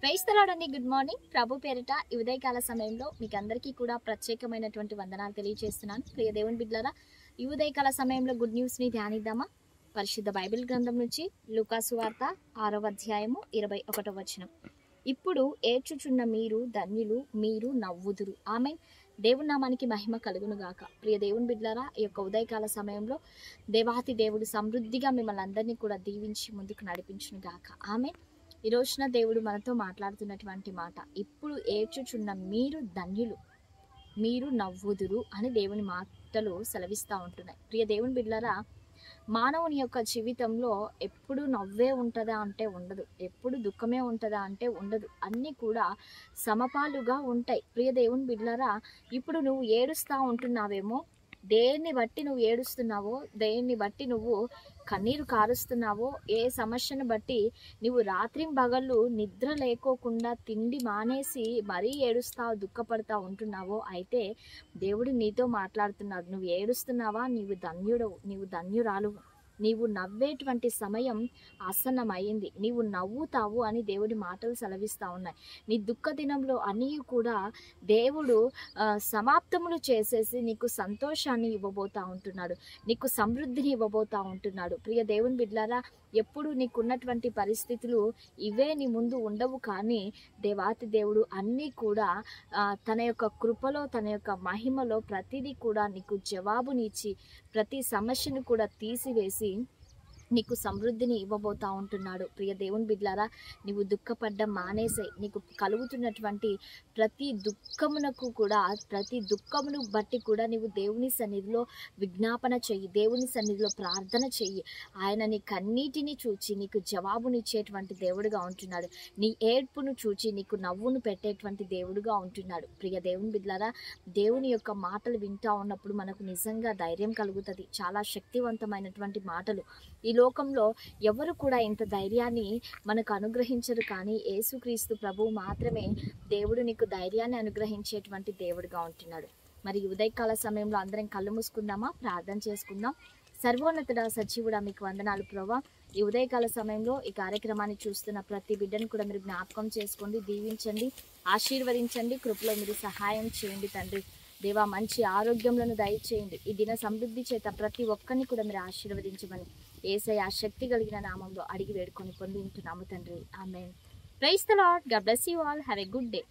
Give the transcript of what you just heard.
Praise the lord అండి. Good morning. ప్రభు పేరిట ఈ ఉదయకాల సమయంలో మీకు అందరికీ కూడా ప్రత్యేకమైనటువంటి వందనాలు తెలియజేస్తున్నాను. ప్రియ దేవుని బిడ్డలారా, ఈ ఉదయకాల సమయంలో గుడ్ న్యూస్ ని ధ్యానిద్దామా? పరిశుద్ధ బైబిల్ గ్రంథం నుంచి లూకా సువార్త 6వ అధ్యాయము 21వ వచనం. ఇప్పుడు ఏడ్చుచున్న మీరు ధన్యులు, మీరు నవ్వుదురు. ఆమేన్. దేవుని నామానికి మహిమ కలుగును గాక. ప్రియ దేవుని బిడ్డలారా, ఈ యొక్క ఉదయకాల సమయంలో దేవాతి దేవుడు సమృద్ధిగా మిమ్మల్ని అందరినీ కూడా దీవించి ముందుకు నడిపించును గాక. ఆమేన్. ఈ రోజున దేవుడు మనతో మాట్లాడుతున్నటువంటి మాట, ఇప్పుడు ఏడ్చుచున్న మీరు ధన్యులు, మీరు నవ్వుదురు అని దేవుని మాటలు సెలవిస్తూ ఉంటున్నాయి. ప్రియ దేవుని బిడ్డలారా, మానవుని యొక్క జీవితంలో ఎప్పుడు నవ్వే ఉంటుందా అంటే ఉండదు, ఎప్పుడు దుఃఖమే ఉంటుందా అంటే ఉండదు. అన్నీ కూడా సమపాలుగా ఉంటాయి. ప్రియ దేవుని బిడ్డలారా, ఇప్పుడు నువ్వు ఏడుస్తూ ఉంటున్నావేమో, దేన్ని బట్టి నువ్వు ఏడుస్తున్నావో, దేన్ని బట్టి నువ్వు కన్నీరు కారుస్తున్నావో, ఏ సమస్యను బట్టి నువ్వు రాత్రింబగళ్ళు నిద్ర లేకోకుండా తిండి మానేసి మరీ ఏడుస్తావు, దుఃఖపడతా ఉంటున్నావో, అయితే దేవుడు నీతో మాట్లాడుతున్నాడు. నువ్వు ఏడుస్తున్నావా? నీవు ధన్యుడవు, నీవు ధన్యురాలు. నీవు నవ్వేటువంటి సమయం ఆసన్నమైంది, నీవు నవ్వుతావు అని దేవుడి మాటలు సెలవిస్తూ ఉన్నాయి. నీ దుఃఖ దినంలో అన్నీ కూడా దేవుడు సమాప్తములు చేసేసి నీకు సంతోషాన్ని ఇవ్వబోతా ఉంటున్నాడు, నీకు సమృద్ధిని ఇవ్వబోతా ఉంటున్నాడు. ప్రియ దేవుని బిడ్డలారా, ఎప్పుడు నీకున్నటువంటి పరిస్థితులు ఇవే నీ ముందు ఉండవు, కానీ దేవాతి దేవుడు అన్నీ కూడా తన యొక్క కృపలో, తన యొక్క మహిమలో ప్రతిదీ కూడా నీకు జవాబునిచ్చి ప్రతి సమస్యను కూడా తీసివేసి నీకు సమృద్ధిని ఇవ్వబోతా ఉంటున్నాడు. ప్రియ దేవుని బిడ్డలారా, నీవు దుఃఖపడ్డం మానేసే. నీకు కలుగుతున్నటువంటి ప్రతి దుఃఖమునకు కూడా, ప్రతి దుఃఖమును బట్టి కూడా నీవు దేవుని సన్నిధిలో విజ్ఞాపన చెయ్యి, దేవుని సన్నిధిలో ప్రార్థన చెయ్యి. ఆయన నీ కన్నీటిని చూచి నీకు జవాబునిచ్చేటువంటి దేవుడుగా ఉంటున్నాడు. నీ ఏడ్పును చూచి నీకు నవ్వును పెట్టేటువంటి దేవుడుగా ఉంటున్నాడు. ప్రియ దేవుని బిడ్డలారా, దేవుని యొక్క మాటలు వింటా ఉన్నప్పుడు మనకు నిజంగా ధైర్యం కలుగుతుంది. చాలా శక్తివంతమైనటువంటి మాటలు. ఈ లోకంలో ఎవరు కూడా ఇంత ధైర్యాన్ని మనకు అనుగ్రహించరు, కానీ యేసుక్రీస్తు ప్రభువు మాత్రమే దేవుడు నీకు ధైర్యాన్ని అనుగ్రహించేటువంటి దేవుడుగా ఉంటున్నాడు. మరి ఉదయకాల సమయంలో అందరం కళ్ళు మూసుకుందామా? ప్రార్థన చేసుకుందాం. సర్వోన్నతుడా, సజీవుడా, మీకు వందనాలు ప్రభువా. ఈ ఉదయకాల సమయంలో ఈ కార్యక్రమాన్ని చూస్తున్న ప్రతి బిడ్డను కూడా మీరు జ్ఞాపకం చేసుకోండి, దీవించండి, ఆశీర్వదించండి, కృపలో మీరు సహాయం చేయండి తండ్రి. దేవా, మంచి ఆరోగ్యములను దయచేయండి. ఈ దిన సమృద్ధి చేత ప్రతి ఒక్కరిని కూడా మీరు ఆశీర్వదించమని యేసయ్య శక్తి కలిగిన నామంలో అడిగి వేడుకొని పొంది ఉంటున్నాము తండ్రి. Amen. Praise the lord. God bless you all. Have a good day.